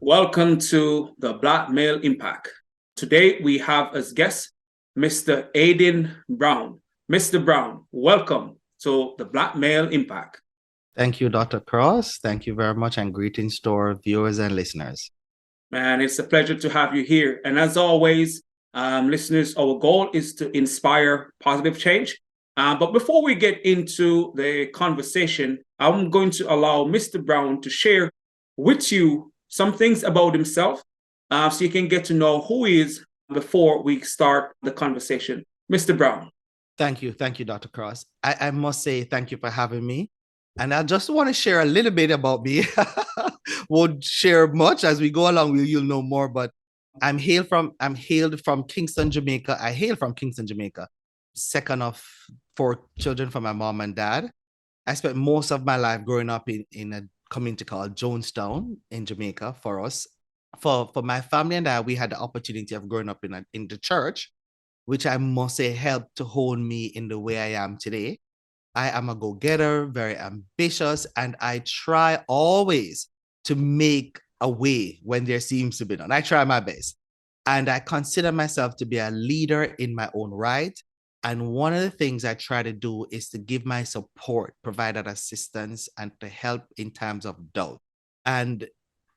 Welcome to the Black Male Impact. Today we have as guest Mr. Aidin Brown. Mr. Brown, welcome to the Black Male Impact. Thank you, Dr. Cross. Thank you very much, and greetings to our viewers and listeners. Man, it's a pleasure to have you here. And as always, listeners, our goal is to inspire positive change. But before we get into the conversation, I'm going to allow Mr. Brown to share with you some things about himself so you can get to know who he is before we start the conversation. Mr. Brown. Thank you. Thank you, Dr. Cross. I must say thank you for having me. And I just want to share a little bit about me. Won't share much as we go along. You'll know more. But I'm hailed from Kingston, Jamaica. I hail from Kingston, Jamaica. Second of 4 children from my mom and dad. I spent most of my life growing up in a community called Jonestown in Jamaica for us. For my family and I, we had the opportunity of growing up in the church, which I must say helped to hone me in the way I am today. I am a go-getter, very ambitious, and I try always to make a way when there seems to be none. I try my best. And I consider myself to be a leader in my own right. And one of the things I try to do is to give my support, provide that assistance, and to help in times of doubt. And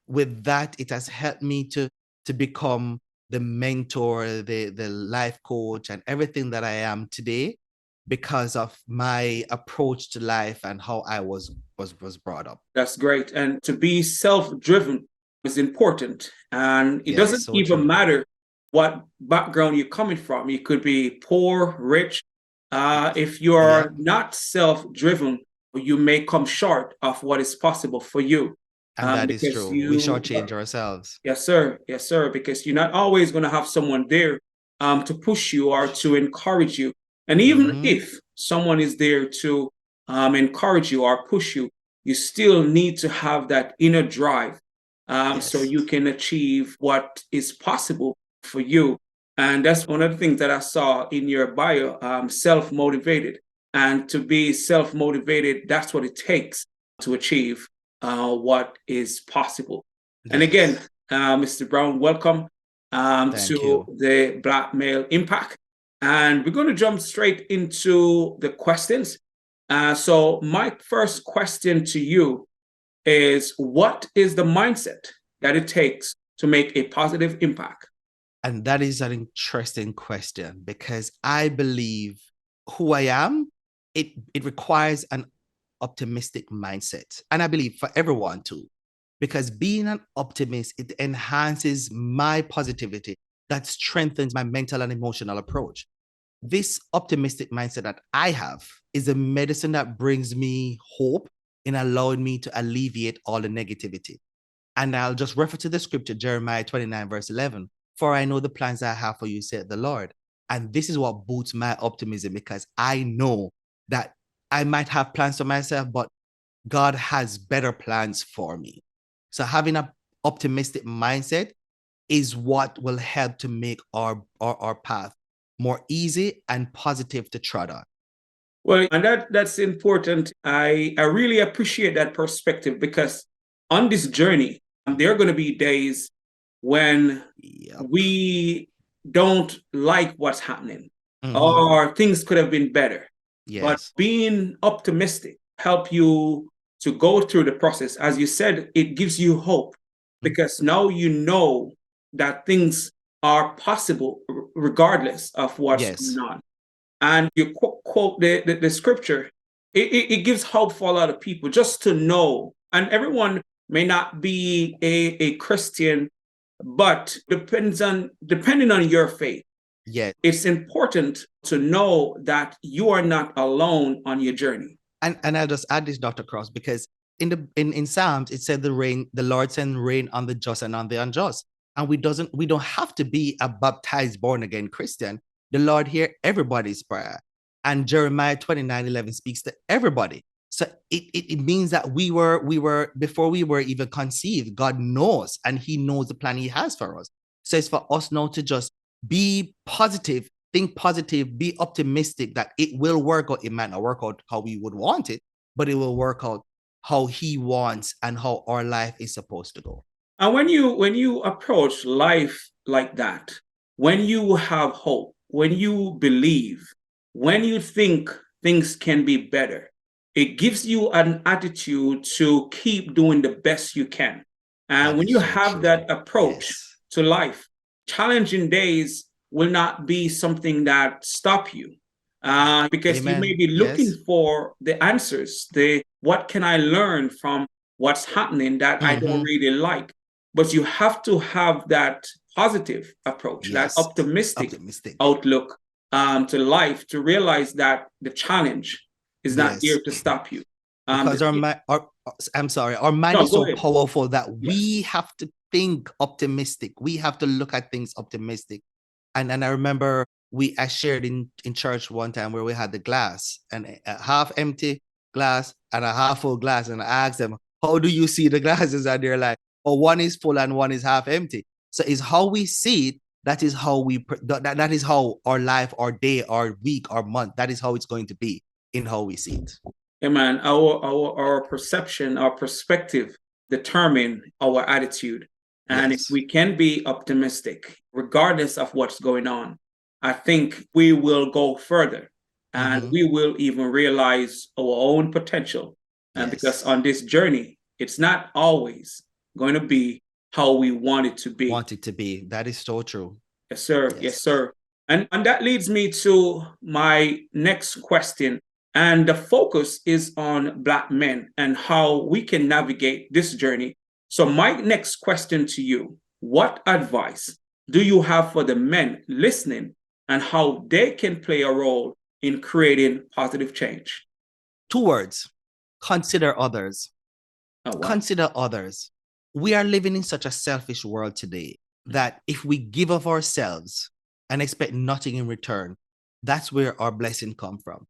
with that, it has helped me to become the mentor, the life coach, and everything that I am today because of my approach to life and how I was brought up. That's great. And to be self-driven is important. And it Yes, doesn't so even true. matter what background you're coming from. You could be poor, rich. If Yeah, you're not self-driven, you may come short of what is possible for you. and that is Because true. We you, shortchange ourselves. yes, sir, because you're not always going to have someone there to push you or to encourage you. And even Mm-hmm. if someone is there to encourage you or push you, you still need to have that inner drive so Yes. you can achieve what is possible for you. And that's one of the things that I saw in your bio, self-motivated. And to be self-motivated, that's what it takes to achieve what is possible. And again, Yes. Mr. Brown, welcome Thank to you. the Black Male Impact. And we're going to jump straight into the questions. So, my first question to you is, what is the mindset that it takes to make a positive impact? And that is an interesting question because I believe who I am, it requires an optimistic mindset. And I believe for everyone too, because being an optimist, it enhances my positivity, that strengthens my mental and emotional approach. This optimistic mindset that I have is a medicine that brings me hope in allowing me to alleviate all the negativity. And I'll just refer to the scripture, Jeremiah 29, verse 11. For I know the plans I have for you, said the Lord. And this is what boosts my optimism because I know that I might have plans for myself, but God has better plans for me. So having an optimistic mindset is what will help to make our path more easy and positive to tread on. Well, and that's important. I really appreciate that perspective because on this journey, there are going to be days when Yep. we don't like what's happening Mm-hmm. or things could have been better. But Yes. being optimistic help you to go through the process. As you said, it gives you hope because now you know that things are possible regardless of what's going Yes. on. And you quote the scripture, it gives hope for a lot of people just to know. And everyone may not be a Christian, but depending on your faith, Yes. it's important to know that you are not alone on your journey. And I'll just add this, Dr. Cross, because in Psalms it said the Lord send rain on the just and on the unjust. And we don't have to be a baptized born again Christian. The Lord hear everybody's prayer. And Jeremiah 29:11 speaks to everybody. So it means that we were before we were even conceived, God knows, and He knows the plan He has for us. So it's for us now to just be positive, think positive, be optimistic that it will work out. It might not work out how we would want it, but it will work out how He wants and how our life is supposed to go. And when you approach life like that, when you have hope, when you believe, when you think things can be better, it gives you an attitude to keep doing the best you can. And That when is you so have true. that approach Yes. to life, challenging days will not be something that stop you. Because you may Amen. be looking Yes. for the answers, the what can I learn from what's happening that I don't Hmm. really like. But you have to have that positive approach, that Yes. optimistic Optimistic. outlook to life to realize that the challenge is not Yes. here to stop you. Because I'm sorry, our mind No, is go so ahead. powerful that Yes. we have to think optimistic. We have to look at things optimistic. And I remember I shared in church one time where we had the glass and a half empty glass and a half full glass. And I asked them, how do you see the glasses? And they're like, oh, one is full and one is half empty. So it's how we see it. That is how that is how our life, our day, our week, our month, that is how it's going to be in how we see it. Yeah, man, our perception, our perspective determine our attitude. And if Yes. we can be optimistic, regardless of what's going on, I think we will go further and Mm-hmm. we will even realize our own potential. And because Yes. on this journey, it's not always going to be how we want it to be. Want it to be. That is so true. Yes, sir. Yes, Yes. sir. And that leads me to my next question. And the focus is on Black men and how we can navigate this journey. So, my next question to you: what advice do you have for the men listening and how they can play a role in creating positive change? 2 words. Consider others. Oh, wow. Consider others. We are living in such a selfish world today that if we give of ourselves and expect nothing in return, that's where our blessing come from.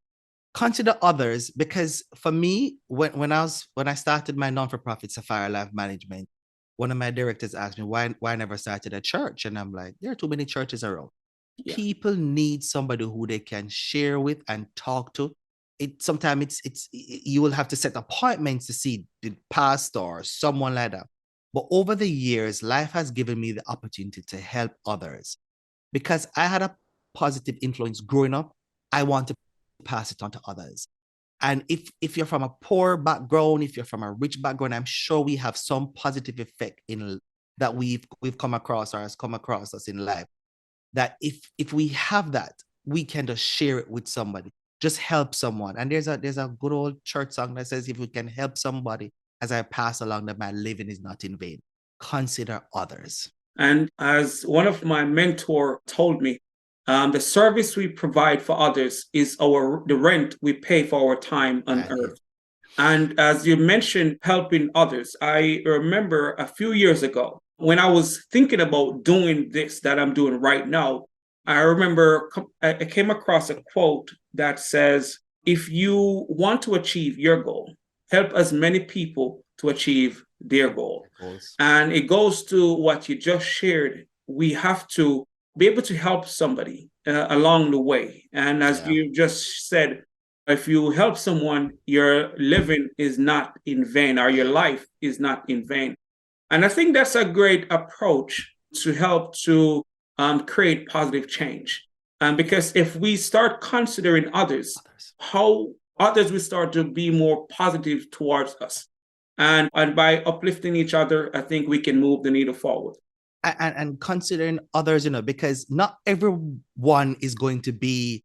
Consider others because for me, when I started my non-for-profit Sapphire Life Management, one of my directors asked me why I never started a church. And I'm like, there are too many churches around. Yeah. People need somebody who they can share with and talk to. It sometimes you will have to set appointments to see the pastor or someone like that. But over the years, life has given me the opportunity to help others because I had a positive influence growing up. I want to pass it on to others. And if you're from a poor background, if you're from a rich background, I'm sure we have some positive effect in that we've come across or has come across us in life that if we have that, we can just share it with somebody, just help someone. And there's a good old church song that says, if we can help somebody as I pass along, that my living is not in vain. Consider others. And as one of my mentor told me, the service we provide for others is the rent we pay for our time on That earth. is, And as you mentioned, helping others, I remember a few years ago when I was thinking about doing this that I'm doing right now. I remember I came across a quote that says, if you want to achieve your goal, help as many people to achieve their goal. goals. And it goes to what you just shared. We have to be able to help somebody along the way. And as Yeah. you just said, if you help someone, your living is not in vain, or your life is not in vain. And I think that's a great approach to help to create positive change. Because if we start considering others, Others. how others will start to be more positive towards us. And by uplifting each other, I think we can move the needle forward. And considering others, because not everyone is going to be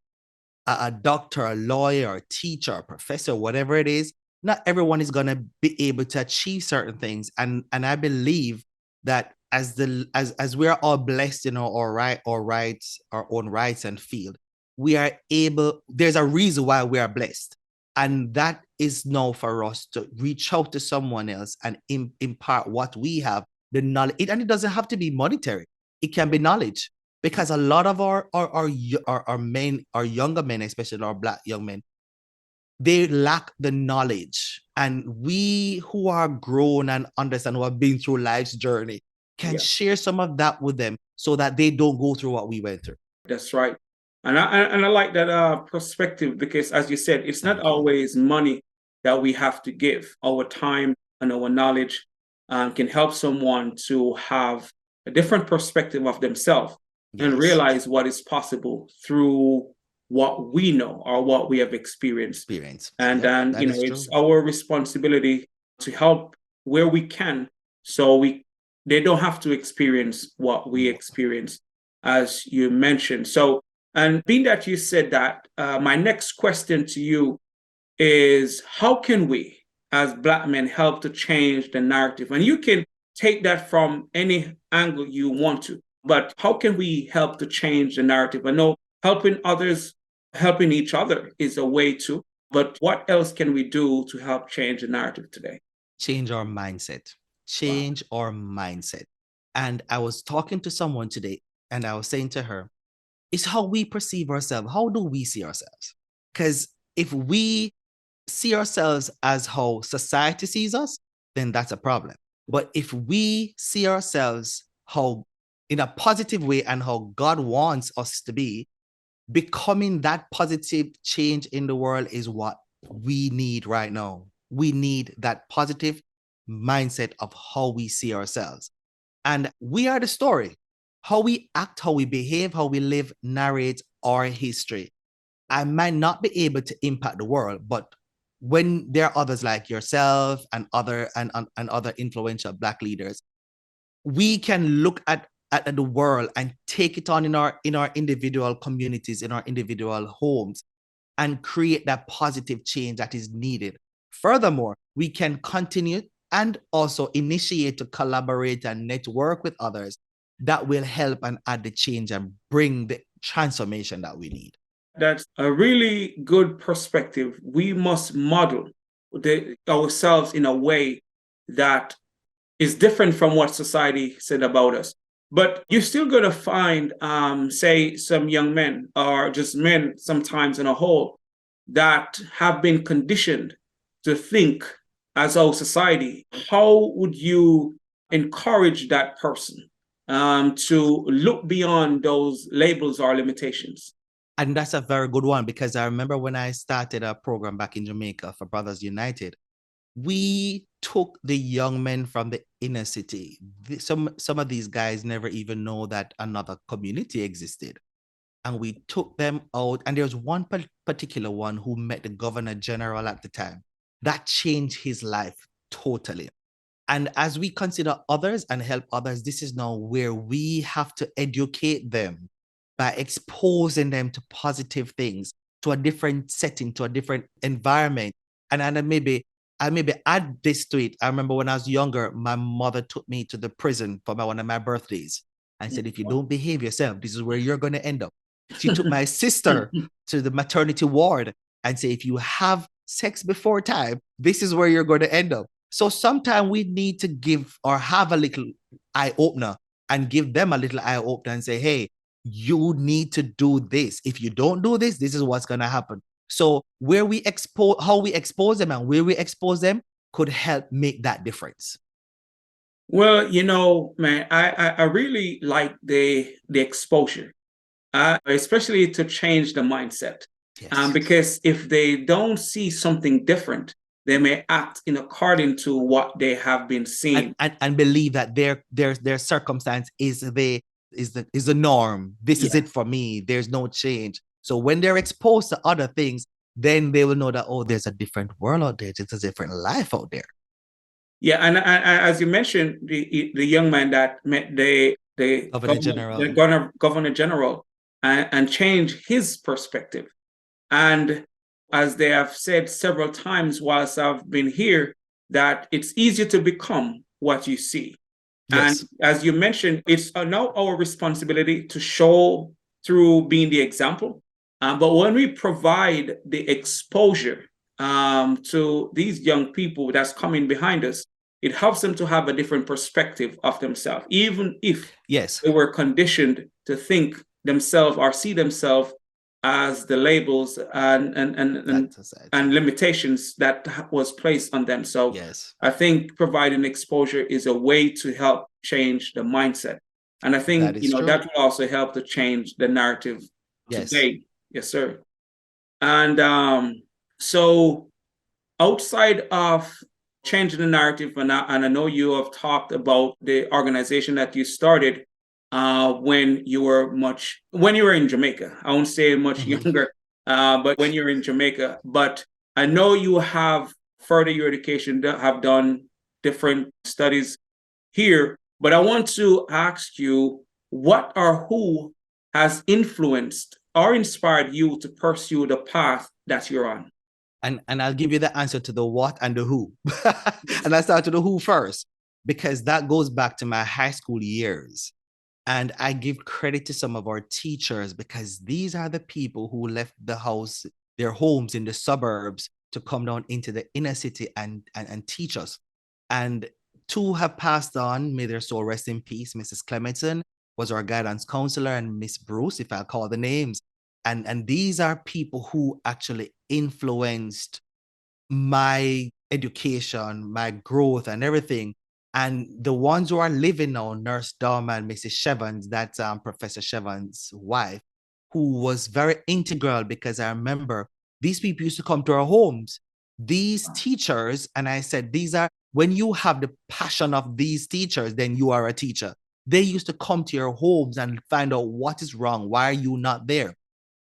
a doctor, a lawyer, a teacher, a professor, whatever it is. Not everyone is going to be able to achieve certain things. And I believe that as we are all blessed in our own rights and field, we are able, there's a reason why we are blessed. And that is now for us to reach out to someone else and impart what we have, the knowledge. And it doesn't have to be monetary. It can be knowledge, because a lot of our men, our younger men, especially our Black young men, they lack the knowledge. And we who are grown and understand, who have been through life's journey, can Yeah, share some of that with them so that they don't go through what we went through. that's right. And I like that perspective because, as you said, it's not Thank you. always money that we have to give, our time and our knowledge. can help someone to have a different perspective of themselves and Yes. realize what is possible through what we know or what we have experienced. And Yep, then, that is it's true. our responsibility to help where we can, so they don't have to experience what we experience, as you mentioned. So, and being that you said that, my next question to you is, how can we as Black men help to change the narrative? And you can take that from any angle you want to, but how can we help to change the narrative? I know helping others, helping each other is a way to, but what else can we do to help change the narrative today? Change our mindset. Wow. Change our mindset. And I was talking to someone today, and I was saying to her, it's how we perceive ourselves. How do we see ourselves? Because if we see ourselves as how society sees us, then that's a problem. But if we see ourselves how in a positive way and how God wants us to be, becoming that positive change in the world is what we need right now. We need that positive mindset of how we see ourselves. And we are the story. How we act, how we behave, how we live narrates our history. I might not be able to impact the world, but when there are others like yourself and other influential Black leaders, we can look at the world and take it on in our individual communities, in our individual homes, and create that positive change that is needed. Furthermore, we can continue and also initiate to collaborate and network with others that will help and add the change and bring the transformation that we need. That's a really good perspective. We must model ourselves in a way that is different from what society said about us. But you're still going to find, say, some young men or just men sometimes in a whole that have been conditioned to think as our society. How would you encourage that person to look beyond those labels or limitations? And that's a very good one, because I remember when I started a program back in Jamaica for Brothers United, we took the young men from the inner city. Some of these guys never even know that another community existed. And we took them out. And there was one particular one who met the governor general at the time. That changed his life totally. And as we consider others and help others, this is now where we have to educate them by exposing them to positive things, to a different setting, to a different environment. And I maybe add this to it. I remember when I was younger, my mother took me to the prison for one of my birthdays and said, if you don't behave yourself, this is where you're going to end up. She took my sister to the maternity ward and said, if you have sex before time, this is where you're going to end up. So sometimes we need to give or have a little eye opener and give them a little eye opener and say, hey, you need to do this. If you don't do this, this is what's going to happen. So how we expose them and where we expose them could help make that difference. Well, man, I really like the exposure, especially to change the mindset. Yes. Because if they don't see something different, they may act in according to what they have been seeing, and believe that their circumstance is the norm. This is it for me. There's no change. So when they're exposed to other things, then they will know that, oh, there's a different world out there. There's a different life out there. Yeah, and as you mentioned, the young man that met the governor general, and changed his perspective. And as they have said several times whilst I've been here, that it's easier to become what you see. Yes. And as you mentioned, it's now our responsibility to show through being the example. But when we provide the exposure to these young people that's coming behind us, it helps them to have a different perspective of themselves, even if yes, they were conditioned to think themselves or see themselves as the labels and limitations that was placed on them. So yes, I think providing exposure is a way to help change the mindset. And I think, that will also help to change the narrative today. Yes, sir. And so outside of changing the narrative, and I know you have talked about the organization that you started when you were in Jamaica. I won't say much younger, but when you're in Jamaica. But I know you have further your education, have done different studies here. But I want to ask you, what or who has influenced or inspired you to pursue the path that you're on? And I'll give you the answer to the what and the who. And I start to the who first, because that goes back to my high school years. And I give credit to some of our teachers, because these are the people who left the house, their homes in the suburbs, to come down into the inner city and teach us. And two have passed on, may their soul rest in peace. Mrs. Clementon was our guidance counselor, and Miss Bruce, if I call the names. And these are people who actually influenced my education, my growth, and everything. And the ones who are living now, Nurse Dharma and Mrs. Shevans, that's Professor Shevans' wife, who was very integral, because I remember these people used to come to our homes. These teachers, and I said, when you have the passion of these teachers, then you are a teacher. They used to come to your homes and find out what is wrong. Why are you not there?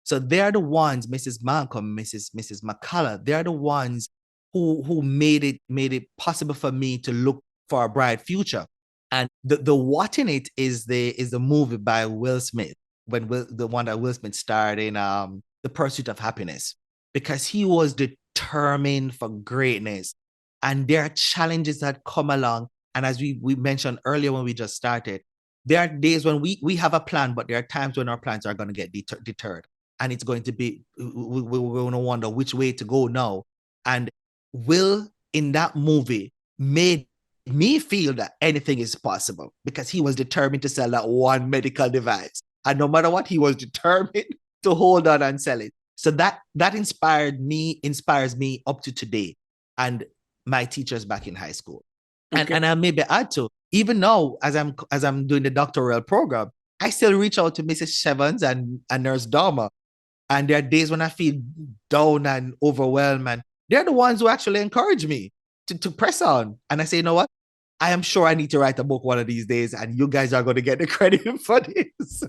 So they're the ones, Mrs. Malcolm, Mrs. McCullough, they're the ones who made it possible for me to look for a bright future. And the what in it is the movie by Will Smith, the one that Will Smith starred in, The Pursuit of Happiness, because he was determined for greatness. And there are challenges that come along. And as we mentioned earlier when we just started, there are days when we have a plan, but there are times when our plans are going to get deterred. And it's going to be, we're going to wonder which way to go now. And Will, in that movie, made me feel that anything is possible, because he was determined to sell that one medical device. And no matter what, he was determined to hold on and sell it. So that inspires me up to today, and my teachers back in high school. Okay. And I maybe add to, even now, as I'm doing the doctoral program, I still reach out to Mrs. Shevans and Nurse Dharma. And there are days when I feel down and overwhelmed, and they're the ones who actually encourage me to press on. And I say, you know what? I am sure I need to write a book one of these days, and you guys are going to get the credit for this.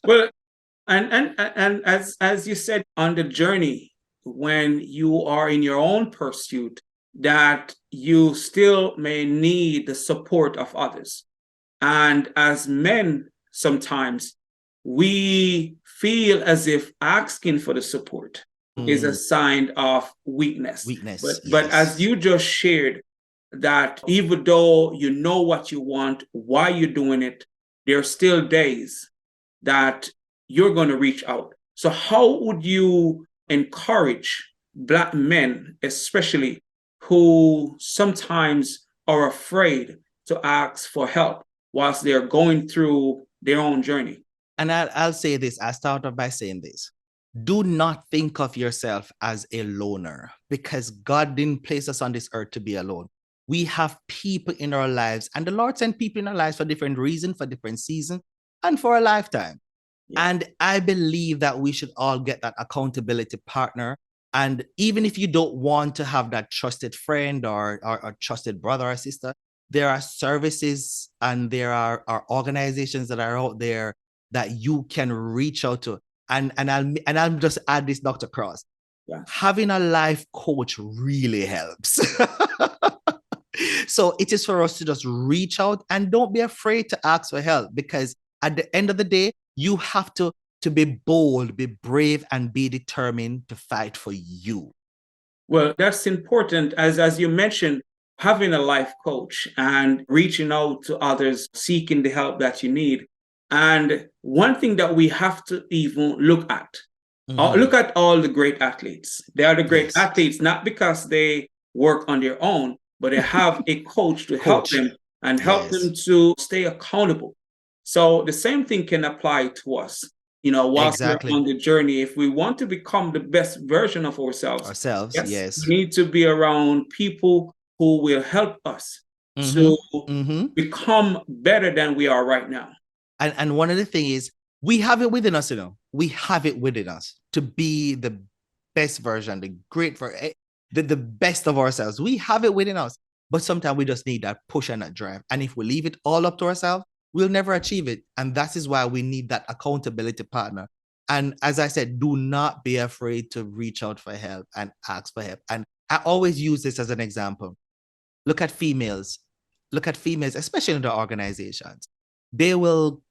Well, and as you said, on the journey, when you are in your own pursuit, that you still may need the support of others. And as men, sometimes we feel as if asking for the support is a sign of weakness. But as you just shared, that even though you know what you want, why you're doing it, there are still days that you're going to reach out. So how would you encourage Black men, especially, who sometimes are afraid to ask for help whilst they're going through their own journey? And I'll say this, I'll start off by saying this. Do not think of yourself as a loner, because God didn't place us on this earth to be alone. We have people in our lives, and the Lord sent people in our lives for different reasons, for different seasons, and for a lifetime. Yeah. And I believe that we should all get that accountability partner. And even if you don't want to have that trusted friend or trusted brother or sister, there are services and there are organizations that are out there that you can reach out to. And I'll just add this, Dr. Cross. Yeah. Having a life coach really helps. So it is for us to just reach out, and don't be afraid to ask for help, because at the end of the day, you have to be bold, be brave, and be determined to fight for you. Well, that's important. As you mentioned, having a life coach and reaching out to others, seeking the help that you need. And one thing that we have to even look at, look at all the great athletes. They are the great athletes, not because they work on their own, but they have a coach to help them and help them to stay accountable. So the same thing can apply to us. You know, whilst we're on the journey, if we want to become the best version of ourselves, we need to be around people who will help us to become better than we are right now. And one of the things is, we have it within us, we have it within us to be the best version, the best of ourselves. We have it within us. But sometimes we just need that push and that drive. And if we leave it all up to ourselves, we'll never achieve it. And that is why we need that accountability partner. And as I said, do not be afraid to reach out for help and ask for help. And I always use this as an example. Look at females. Look at females, especially in the organizations. They will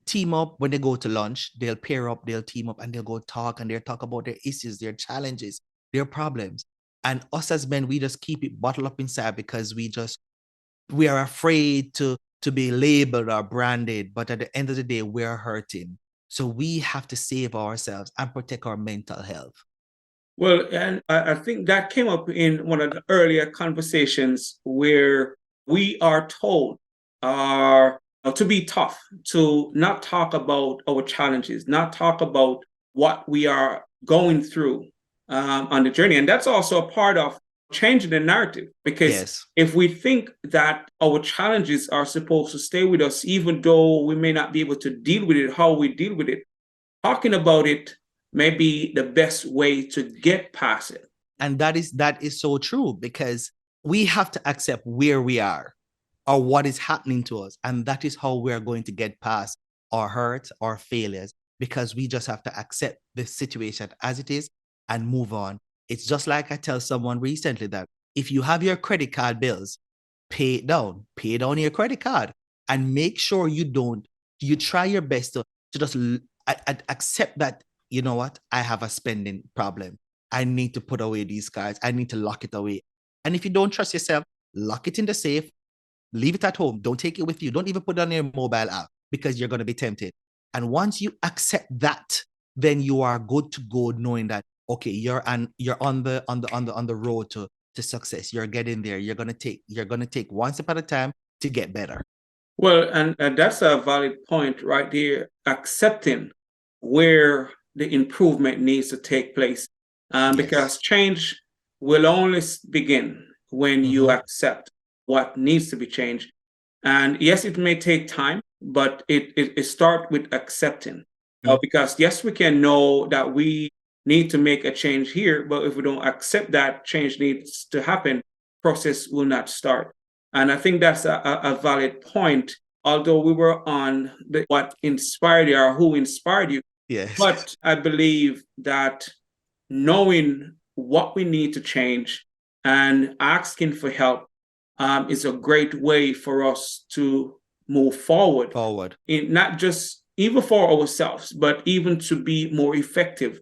team up when they go to lunch. They'll pair up, they'll team up, and they'll go talk, and they'll talk about their issues, their challenges, their problems. And us as men, we just keep it bottled up inside because we are afraid to be labeled or branded. But at the end of the day, we're hurting. So we have to save ourselves and protect our mental health. Well, and I think that came up in one of the earlier conversations where we are told to be tough, to not talk about our challenges, not talk about what we are going through on the journey. And that's also a part of changing the narrative, because Yes. if we think that our challenges are supposed to stay with us, even though we may not be able to deal with it, how we deal with it, talking about it may be the best way to get past it. And that is so true, because we have to accept where we are or what is happening to us. And that is how we're going to get past our hurts, our failures, because we just have to accept the situation as it is and move on. It's just like I tell someone recently that if you have your credit card bills, pay it down your credit card, and make sure you try your best to just accept that, you know what, I have a spending problem. I need to put away these cards. I need to lock it away. And if you don't trust yourself, lock it in the safe, leave it at home. Don't take it with you. Don't even put it on your mobile app, because you're going to be tempted. And once you accept that, then you are good to go, knowing that, okay, you're on the road to success. You're getting there. You're going to take one step at a time to get better. Well, and that's a valid point right there. Accepting where the improvement needs to take place, because change will only begin when you accept what needs to be changed. And yes, it may take time, but it starts with accepting. Because yes, we can know that we need to make a change here, but if we don't accept that change needs to happen, process will not start. And I think that's a valid point, although we were on what inspired you or who inspired you. Yes. But I believe that knowing what we need to change and asking for help is a great way for us to move forward. In not just even for ourselves, but even to be more effective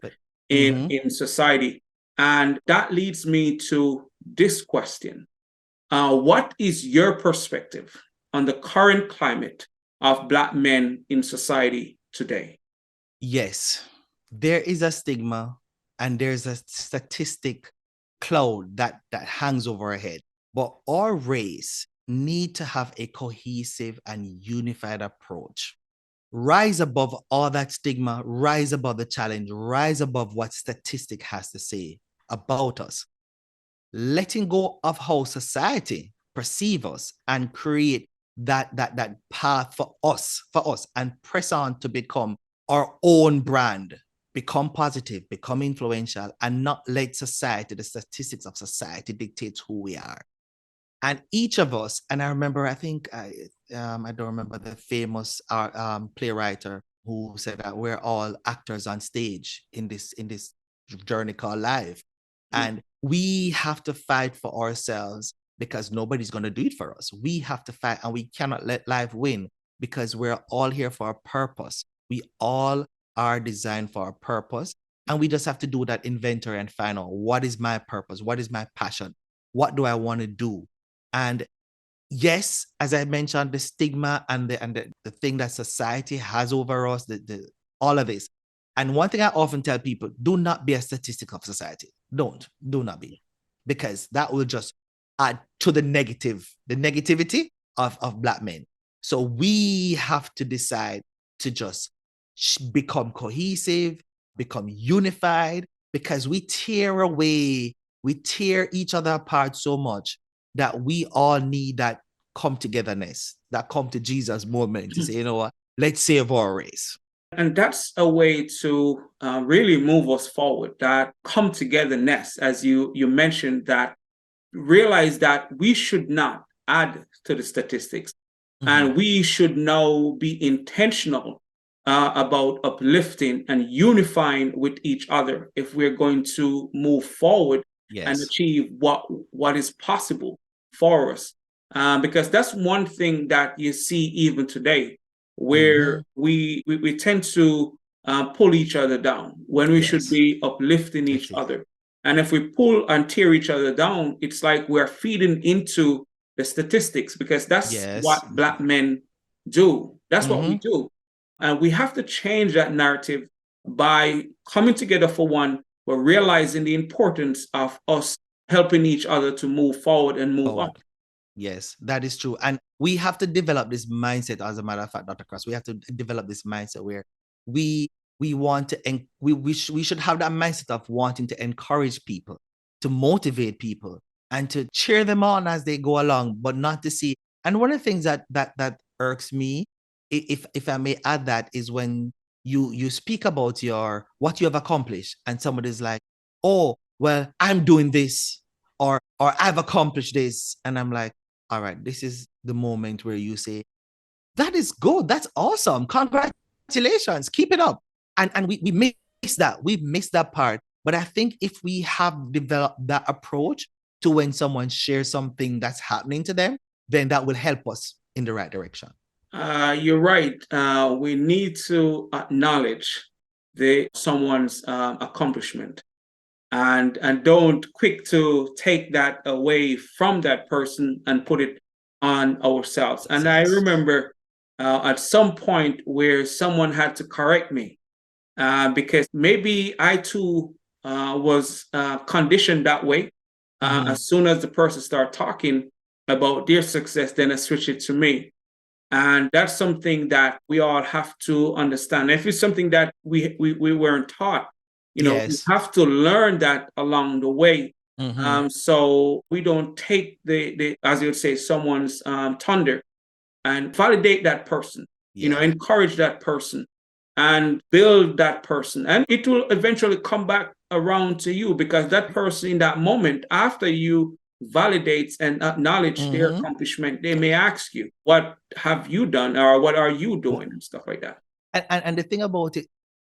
in society. And that leads me to this question. What is your perspective on the current climate of Black men in society today? Yes, there is a stigma and there's a statistic cloud that hangs over our head. But our race need to have a cohesive and unified approach. Rise above all that stigma, rise above the challenge, rise above what statistic has to say about us. Letting go of how society perceive us and create that path for us and press on to become our own brand, become positive, become influential, and not let society, the statistics of society dictate who we are. And each of us, and I remember, I think I don't remember the famous playwright who said that we're all actors on stage in this journey called life. And we have to fight for ourselves because nobody's going to do it for us. We have to fight, and we cannot let life win, because we're all here for a purpose. We all are designed for a purpose. And we just have to do that inventory and find out, what is my purpose? What is my passion? What do I want to do? And yes, as I mentioned, the stigma and the thing that society has over us, all of this. And one thing I often tell people, do not be a statistic of society. Do not be, because that will just add to the negativity of Black men. So we have to decide to just become cohesive, become unified, because we tear each other apart so much that we all need that come togetherness, that come to Jesus moment to say, you know what, let's save our race. And that's a way to really move us forward, that come togetherness, as you mentioned, that realize that we should not add to the statistics. And we should now be intentional about uplifting and unifying with each other if we're going to move forward and achieve what is possible for us. Because that's one thing that you see even today, where we tend to pull each other down when we should be uplifting each other. And if we pull and tear each other down, it's like we're feeding into the statistics, because that's what Black men do. That's what we do. And we have to change that narrative by coming together for one, but realizing the importance of us helping each other to move forward and move on. Yes, that is true. And we have to develop this mindset, as a matter of fact, Dr. Cross. We have to develop this mindset where we want to, and we should have that mindset of wanting to encourage people, to motivate people, and to cheer them on as they go along, but not to see. And one of the things that irks me, if I may add that, is when you speak about what you have accomplished, and somebody's like, "Oh, well, I'm doing this," or "I've accomplished this," and I'm like, all right, this is the moment where you say, that is good. That's awesome. Congratulations. Keep it up. And we miss that. We miss that part. But I think if we have developed that approach to when someone shares something that's happening to them, then that will help us in the right direction. You're right. We need to acknowledge someone's accomplishment. And don't quick to take that away from that person and put it on ourselves. And I remember at some point where someone had to correct me because maybe I too was conditioned that way. As soon as the person started talking about their success, then I switched it to me. And that's something that we all have to understand. If it's something that we weren't taught, you have to learn that along the way. So we don't take the as you would say, someone's thunder, and validate that person, encourage that person and build that person. And it will eventually come back around to you, because that person in that moment, after you validates and acknowledge their accomplishment, they may ask you, what have you done, or what are you doing, and stuff like that. And the thing about it,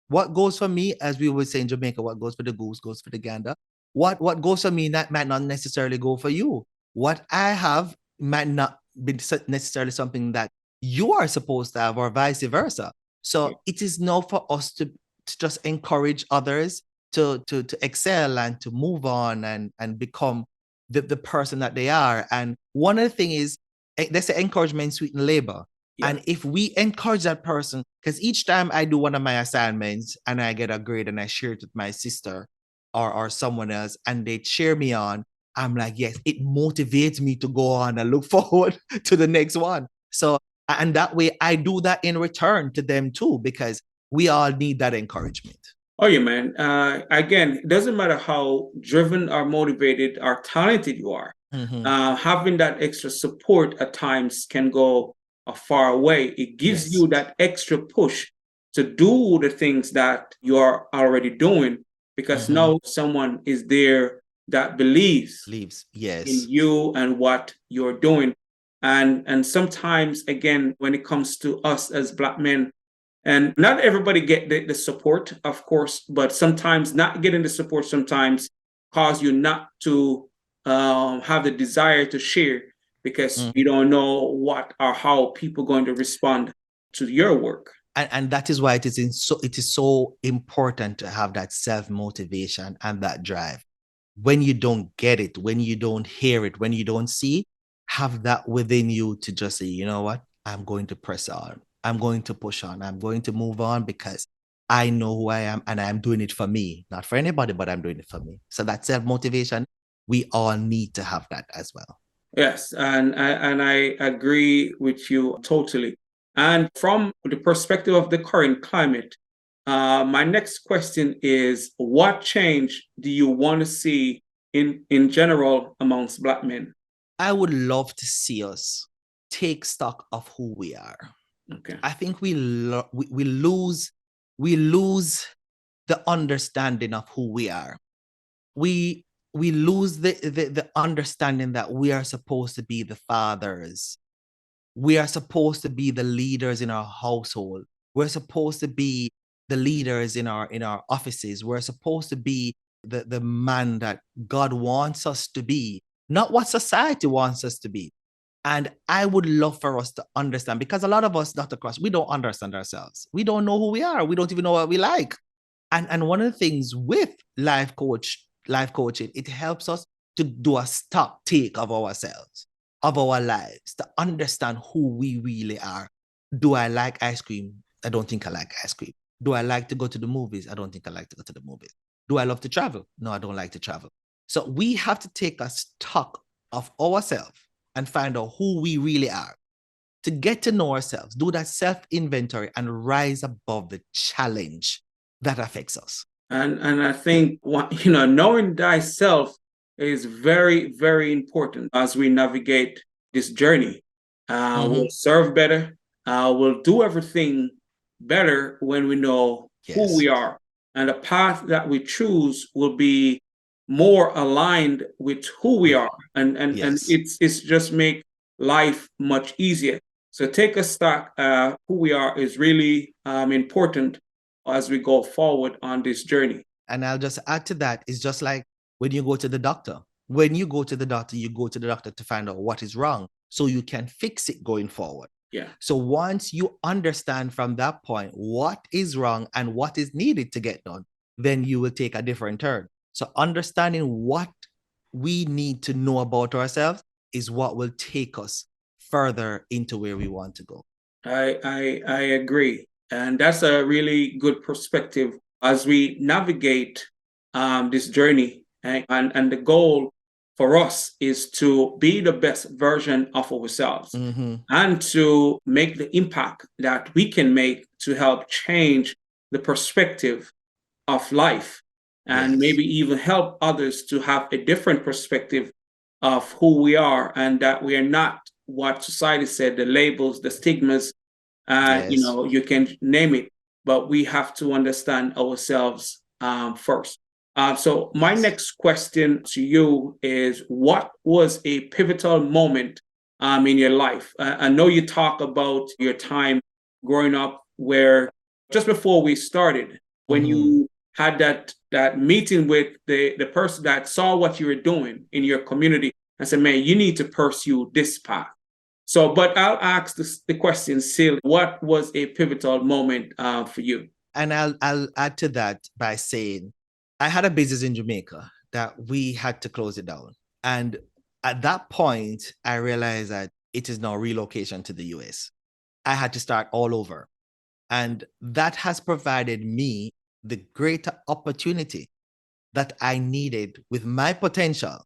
what goes for me, as we would say in Jamaica, what goes for the goose goes for the gander. What goes for me that might not necessarily go for you. What I have might not be necessarily something that you are supposed to have, or vice versa. So it is now for us to just encourage others to excel and to move on and become the person that they are. And one of the things is, they say encouragement sweeten labor. And if we encourage that person, because each time I do one of my assignments and I get a grade and I share it with my sister or someone else and they cheer me on, I'm like, yes, it motivates me to go on and look forward to the next one. So, and that way I do that in return to them too, because we all need that encouragement. Oh yeah, man. Again, it doesn't matter how driven or motivated or talented you are. Having that extra support at times can go a far way. It gives you that extra push to do the things that you are already doing, because now someone is there that believes in you and what you're doing. And sometimes, again, when it comes to us as Black men, and not everybody get the support, of course, but sometimes not getting the support sometimes cause you not to have the desire to share, because you don't know what or how people are going to respond to your work. And that is why it is so important to have that self-motivation and that drive. When you don't get it, when you don't hear it, when you don't see, have that within you to just say, you know what, I'm going to press on. I'm going to push on. I'm going to move on, because I know who I am and I'm doing it for me, not for anybody, but I'm doing it for me. So that self-motivation, we all need to have that as well. Yes, and I agree with you totally. And from the perspective of the current climate, my next question is, what change do you want to see in general amongst Black men? I would love to see us take stock of who we are. Okay. I think we lose the understanding of who we are. We we lose the understanding that we are supposed to be the fathers. We are supposed to be the leaders in our household. We're supposed to be the leaders in our offices. We're supposed to be the man that God wants us to be, not what society wants us to be. And I would love for us to understand, because a lot of us, Dr. Cross, we don't understand ourselves. We don't know who we are. We don't even know what we like. And one of the things with life coaching, it helps us to do a stock take of ourselves, of our lives, to understand who we really are. Do I like ice cream? I don't think I like ice cream. Do I like to go to the movies? I don't think I like to go to the movies. Do I love to travel? No, I don't like to travel. So we have to take a stock of ourselves and find out who we really are, to get to know ourselves, do that self-inventory and rise above the challenge that affects us. And I think knowing thyself is very, very important as we navigate this journey. We'll serve better. We'll do everything better when we know who we are, and the path that we choose will be more aligned with who we are, and it's just make life much easier. So take a stock. Who we are is really important as we go forward on this journey. And I'll just add to that, it's just like when you go to the doctor. When you go to the doctor, you go to the doctor to find out what is wrong so you can fix it going forward. Yeah. So once you understand from that point what is wrong and what is needed to get done, then you will take a different turn. So understanding what we need to know about ourselves is what will take us further into where we want to go. I agree. And that's a really good perspective as we navigate this journey. And the goal for us is to be the best version of ourselves and to make the impact that we can make to help change the perspective of life, and maybe even help others to have a different perspective of who we are, and that we are not what society said, the labels, the stigmas, you can name it, but we have to understand ourselves first. So my next question to you is, what was a pivotal moment in your life? I know you talk about your time growing up where just before we started, when you had that meeting with the person that saw what you were doing in your community and said, man, you need to pursue this path. So, but I'll ask the question still, what was a pivotal moment for you? And I'll add to that by saying, I had a business in Jamaica that we had to close it down. And at that point, I realized that it is now relocation to the US. I had to start all over. And that has provided me the greater opportunity that I needed with my potential,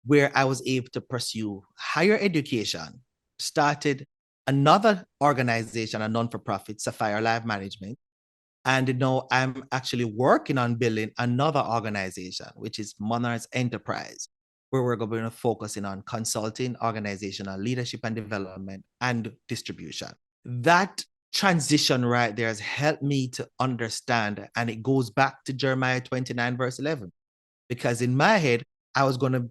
where I was able to pursue higher education, started another organization, a non-for-profit, Sapphire Life Management. And now I'm actually working on building another organization, which is Monarchs Enterprise, where we're going to focus in on consulting, organizational leadership and development, and distribution. That transition right there has helped me to understand, and it goes back to Jeremiah 29, verse 11, because in my head, I was going to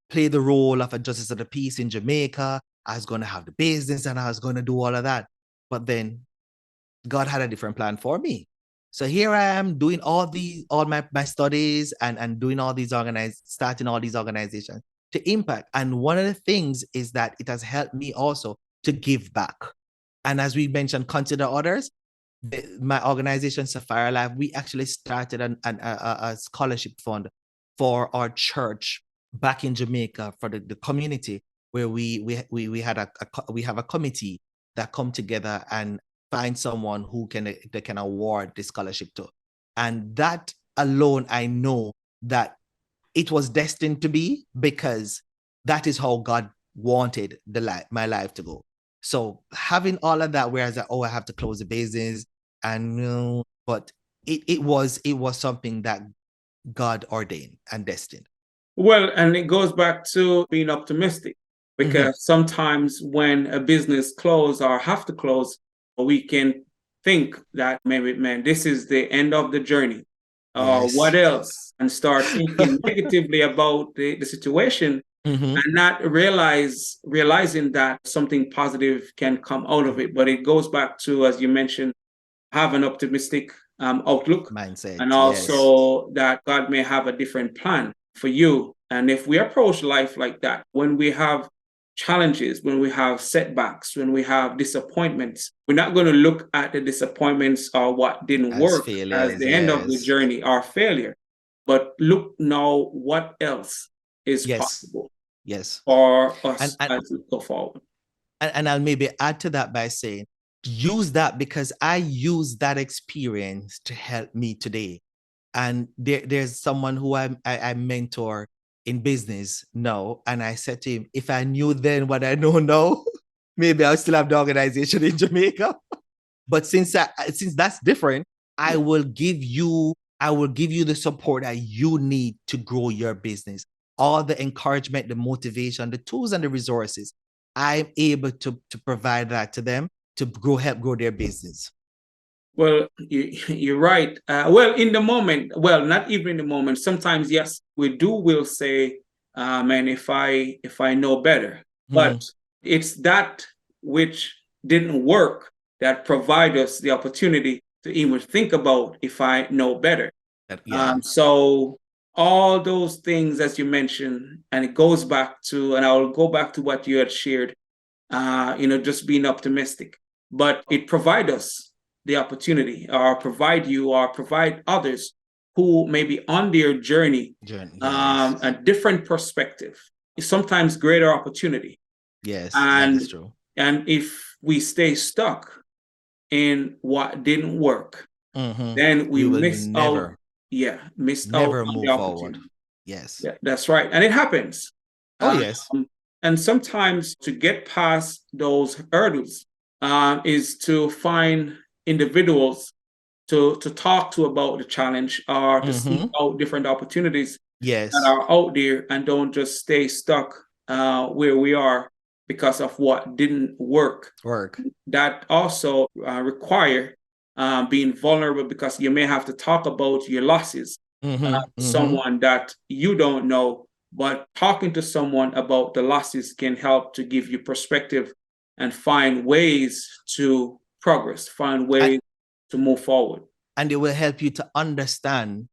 play the role of a justice of the peace in Jamaica. I was going to have the business and I was going to do all of that. But then God had a different plan for me. So here I am doing all my studies and doing all these starting all these organizations to impact. And one of the things is that it has helped me also to give back. And as we mentioned, consider others. My organization, Sapphire Life, we actually started a scholarship fund for our church back in Jamaica for the community, where we have a committee that come together and find someone who they can award the scholarship to. And that alone, I know that it was destined to be, because that is how God wanted my life to go. So having all of that, whereas I have to close the business, and but it was something that God ordained and destined. Well, and it goes back to being optimistic, because sometimes when a business closes or have to close, we can think that maybe, man, this is the end of the journey. or what Yes. else, and start thinking negatively about the situation, Mm-hmm. and not realizing that something positive can come out of it. But it goes back to, as you mentioned, have an optimistic outlook, Mindset. and Yes. also that God may have a different plan for you. And if we approach life like that, when we have challenges, when we have setbacks, when we have disappointments, we're not going to look at the disappointments or what didn't As work as failures. the end of the Yes. journey or failure, but look now what else is Yes. possible Yes. for And us and as we go forward. and I'll maybe add to that by saying, use that, because I use that experience to help me today. And there's someone who I mentor in business now. And I said to him, if I knew then what I know now, maybe I'll still have the organization in Jamaica. But since that's different, I Yeah. will give you the support that you need to grow your business. All the encouragement, the motivation, the tools, and the resources. I'm able to provide that to them to help grow their business. Well, you're right. Well, in the moment, well, not even in the moment. Sometimes, yes, we do. Will say, "Man, if I know better," but Mhm. it's that which didn't work that provide us the opportunity to even think about if I know better. Yeah. So all those things, as you mentioned, and it goes back to, and I will go back to what you had shared, just being optimistic. But it provide us the opportunity, or provide you, or provide others who may be on their journey, Yes. a different perspective, sometimes greater opportunity. Yes, that is And true. and if we stay stuck in what didn't work, Mhm. then we We will miss out. never, Yeah, missed out never on the move forward. opportunity. Yes. Yeah, that's right. And it happens. Oh, Um, yes. and sometimes to get past those hurdles is to find individuals to talk to about the challenge, or to seek Mm-hmm. out different opportunities that Yes. are out there, and don't just stay stuck where we are because of what didn't work. Work. That also require being vulnerable, because you may have to talk about your losses Mm-hmm. Mm-hmm. someone that you don't know, but talking to someone about the losses can help to give you perspective and find ways to progress, find And ways to move forward. and it will help you to understand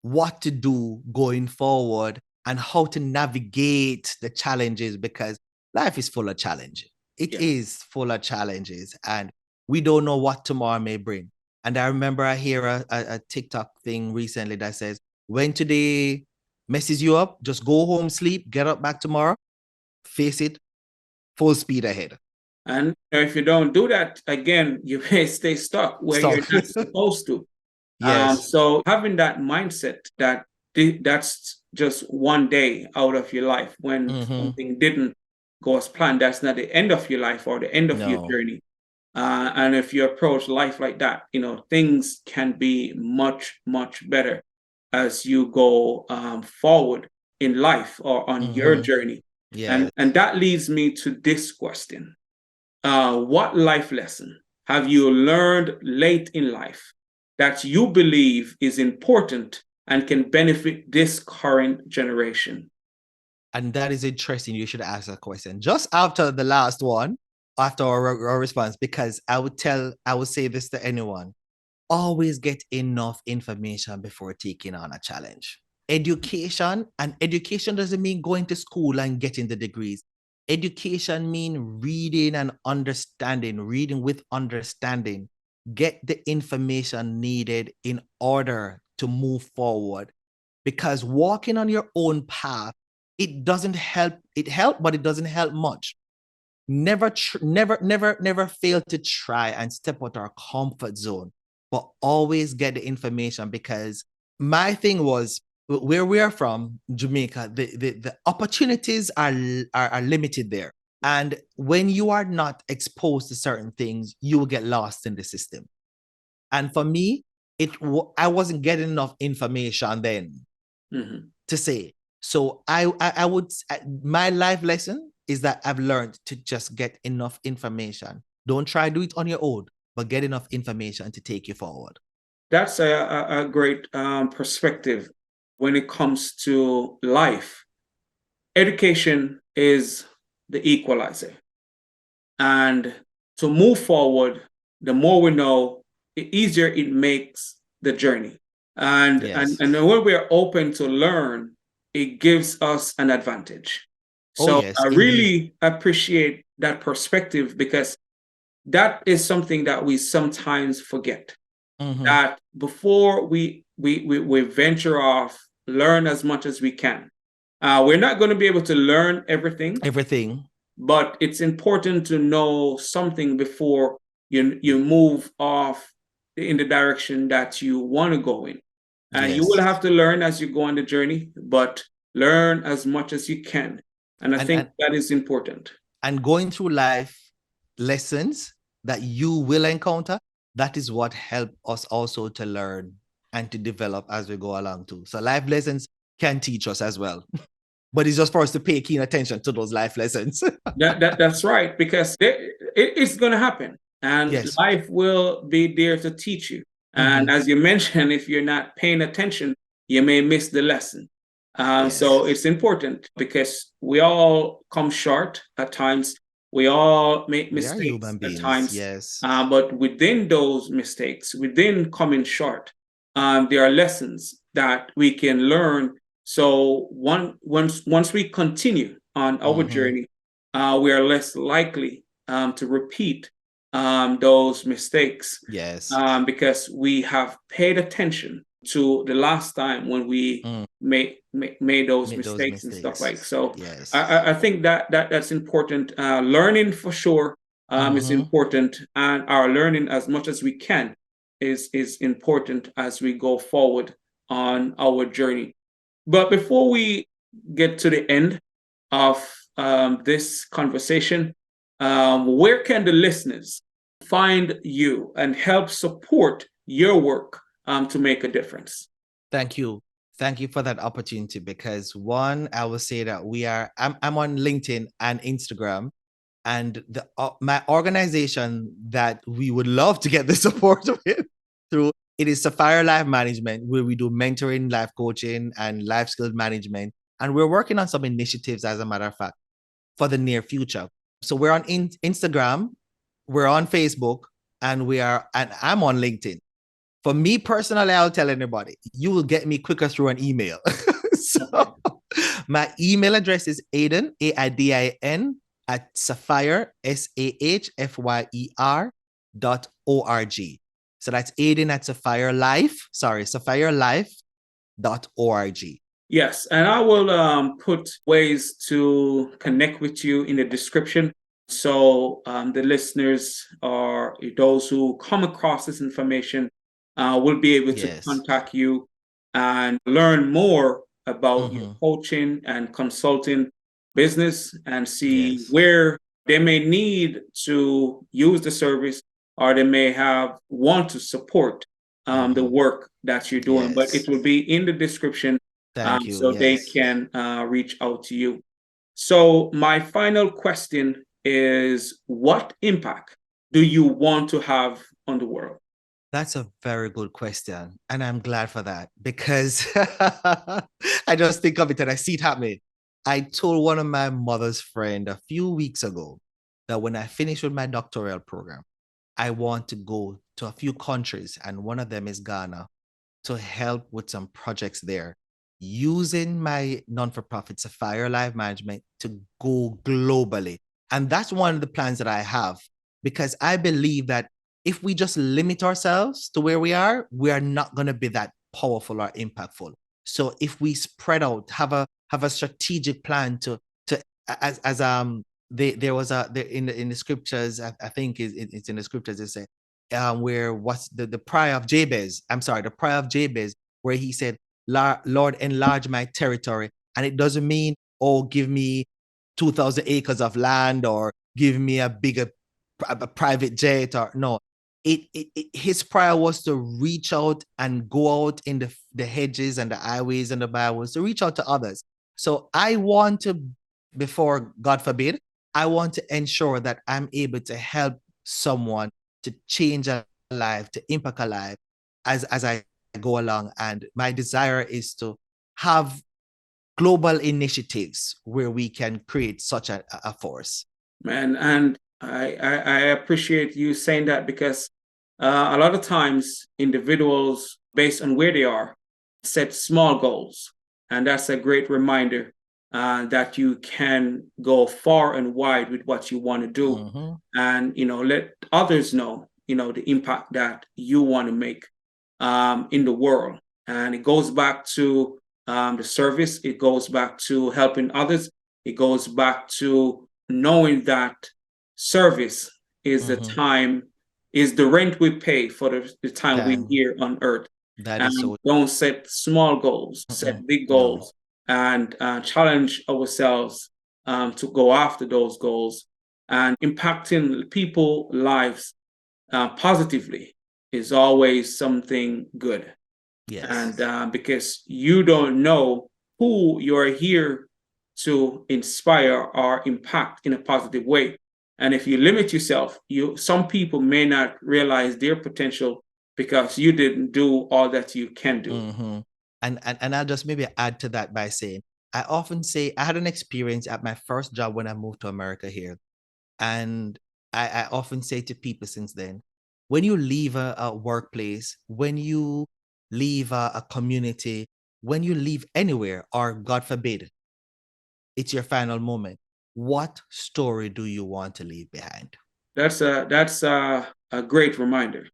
what to do going forward and how to navigate the challenges, because life is full of challenges. It Yeah. is full of challenges, and we don't know what tomorrow may bring. And I remember I hear a TikTok thing recently that says, when today messes you up, just go home, sleep, get up back tomorrow, face it, full speed ahead. And if you don't do that, again, you may stay stuck where So, you're not supposed to. yes. So having that mindset that that's just one day out of your life when Mm-hmm. something didn't go as planned, that's not the end of your life or the end of your No. journey. And if you approach life like that, things can be much, much better as you go forward in life or on your Mm-hmm. journey. Yes. And that leads me to this question. What life lesson have you learned late in life that you believe is important and can benefit this current generation? And that is interesting. You should ask that question just after the last one, after our response, because I would say this to anyone: always get enough information before taking on a challenge. Education, and education doesn't mean going to school and getting the degrees. Education means reading and understanding, reading with understanding. Get the information needed in order to move forward, because walking on your own path, it doesn't help. It helps, but it doesn't help much. Never fail to try and step out our comfort zone, but always get the information, because my thing was, where we are from, Jamaica, the opportunities are limited there. And when you are not exposed to certain things, you will get lost in the system. And for me, I wasn't getting enough information then Mm-hmm. to say. So I would, my life lesson is that I've learned to just get enough information. Don't try to do it on your own, but get enough information to take you forward. That's a great perspective when it comes to life. Education is the equalizer. And to move forward, the more we know, the easier it makes the journey. Yes. And when we're open to learn, it gives us an advantage. Oh, So yes, I indeed. really appreciate that perspective because that is something that we sometimes forget. Mhm. That before we venture off, learn as much as we can. We're not going to be able to learn everything, Everything. but it's important to know something before you move off in the direction that you want to go in. And you will Yes. have to learn as you go on the journey, but learn as much as you can. And I And think that is important. and going through life lessons that you will encounter, that is what help us also to learn and to develop as we go along too. So life lessons can teach us as well. But it's just for us to pay keen attention to those life lessons. That's right, because it's going to happen, and Yes. life will be there to teach you. And Mhm. as you mentioned, if you're not paying attention, you may miss the lesson. So Yes. it's important because we all come short at times. We all make We are mistakes human at beings. times, Yes. but within those mistakes, within coming short, there are lessons that we can learn. So once we continue on our Mhm. journey, we are less likely to repeat those mistakes Yes. because we have paid attention to the last time when we Mm. made those Make those mistakes and stuff mistakes. like so. Yes. I think that's important. Learning for sure is Mhm. important, and our learning as much as we can is important as we go forward on our journey. But before we get to the end of this conversation, where can the listeners find you and help support your work to make a difference? Thank you. Thank you for that opportunity because one, I will say that I'm on LinkedIn and Instagram, and the my organization that we would love to get the support with through it is Sapphire Life Management, where we do mentoring, life coaching, and life skills management. And we're working on some initiatives, as a matter of fact, for the near future. So we're on Instagram, we're on Facebook, and I'm on LinkedIn. For me personally, I'll tell anybody, you will get me quicker through an email. So Okay. my email address is Aidin, Aidin, at Sapphire, SAHFYER.org. So that's Aidin at SapphireLife.org. Yes, and I will put ways to connect with you in the description. So the listeners or those who come across this information will be able to Yes. contact you and learn more about your Mm-hmm. coaching and consulting business and see Yes. where they may need to use the service or they may have want to support the Mm-hmm. work that you're doing. But it Yes. will be in the description Thank you. so they Yes. can reach out to you. So, my final question is what impact do you want to have on the world? That's a very good question. And I'm glad for that because I just think of it and I see it happening. I told one of my mother's friend a few weeks ago that when I finish with my doctoral program, I want to go to a few countries, and one of them is Ghana, to help with some projects there using my non-for-profit Sapphire Life Management to go globally. And that's one of the plans that I have because I believe that if we just limit ourselves to where we are not going to be that powerful or impactful. So if we spread out, have a strategic plan to as there was a there in the scriptures, I think it's in the scriptures, it said where what's the prayer of Jabez. I'm sorry, the prayer of Jabez, where he said, Lord, enlarge my territory. And it doesn't mean, oh, give me 2,000 acres of land or give me a bigger a private jet or no. His prayer was to reach out and go out in the hedges and the highways and the byways to reach out to others. So I want to, before God forbid, I want to ensure that I'm able to help someone to change a life, to impact a life as I go along. And my desire is to have global initiatives where we can create such a force. Man, and I appreciate you saying that, because a lot of times individuals, based on where they are, set small goals. And that's a great reminder that you can go far and wide with what you want to do. Mm-hmm. And, let others know, the impact that you want to make in the world. And it goes back to the service. It goes back to helping others. It goes back to knowing that service is the time, is the rent we pay for the time we're here on earth. That And is so. don't set small goals, set big goals, and challenge ourselves to go after those goals. And impacting people's lives positively is always something good. Yes. And because you don't know who you're here to inspire or impact in a positive way. And if you limit yourself, some people may not realize their potential because you didn't do all that you can do. Mm-hmm. And I'll just maybe add to that by saying, I often say I had an experience at my first job when I moved to America here. And I often say to people since then, when you leave a workplace, when you leave a community, when you leave anywhere, or God forbid, it's your final moment, what story do you want to leave behind? That's a great reminder,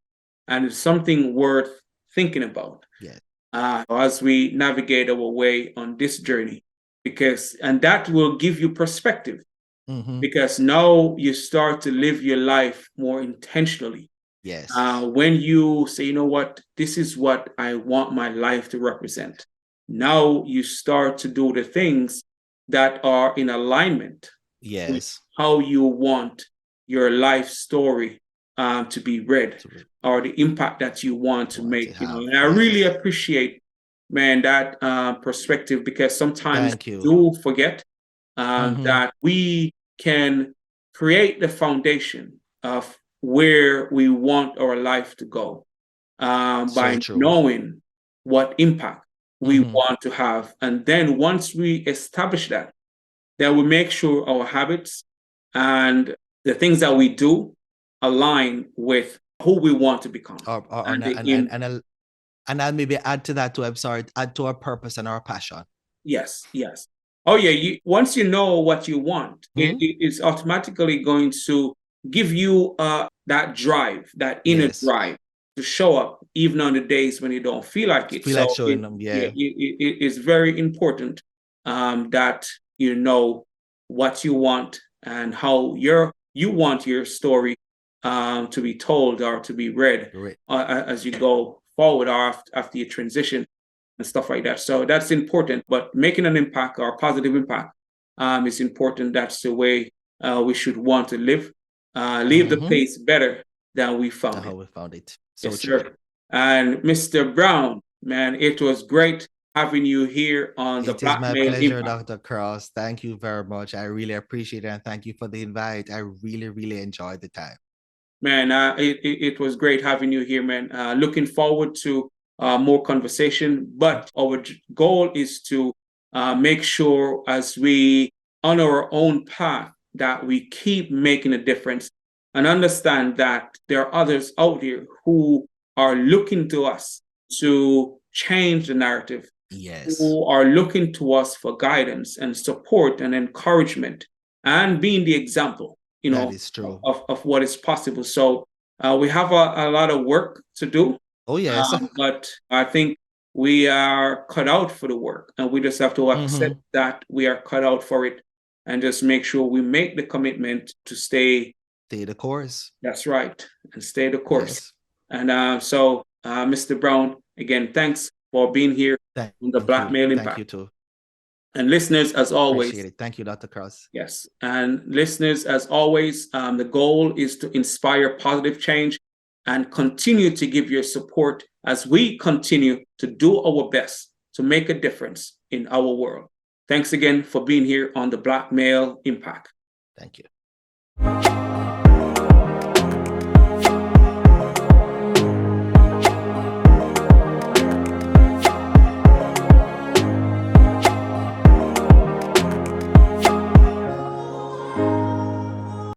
and it's something worth thinking about. Yeah. As we navigate our way on this journey, and that will give you perspective, because now you start to live your life more intentionally. Yes. When you say, you know what, this is what I want my life to represent. Now you start to do the things that are in alignment with how you want your life story to be read, or the impact that you want to make. And I really appreciate, man, that perspective, because sometimes you do forget that we can create the foundation of where we want our life to go by knowing what impact we want to have. And then once we establish that, then we make sure our habits and the things that we do align with who we want to become. And I'll maybe add to that too. I'm sorry, add to our purpose and our passion. Yes, yes. Oh yeah, once you know what you want, it's automatically going to give you that drive, that inner drive to show up even on the days when you don't feel like it. Feel like showing them, it's very important that you know what you want and how you want your story to be told or to be read as you go forward, or after you transition and stuff like that. So that's important. But making an impact or positive impact is important. That's the way we should want to live. Leave the place better than we found it. How we found it. So yes, true. sir. And Mr. Brown, man, it was great having you here on the Black Male Impact. It is my pleasure, Dr. Cross. Thank you very much. I really appreciate it. And thank you for the invite. I really, really enjoyed the time. Man, it was great having you here, man. Looking forward to more conversation. But our goal is to make sure, as we on our own path, that we keep making a difference and understand that there are others out there who are looking to us to change the narrative, who are looking to us for guidance and support and encouragement and being the example, that is true. of what is possible. So we have a lot of work to do. Oh, yes. But I think we are cut out for the work, and we just have to accept that we are cut out for it, and just make sure we make the commitment to stay the course. That's right. And stay the course. Yes. And so, Mr. Brown, again, thanks for being here on the Black Male Impact. Thank you too. And listeners, as always. Appreciate it. Thank you, Dr. Cross. Yes. And listeners, as always, the goal is to inspire positive change and continue to give your support as we continue to do our best to make a difference in our world. Thanks again for being here on the Black Male Impact. Thank you.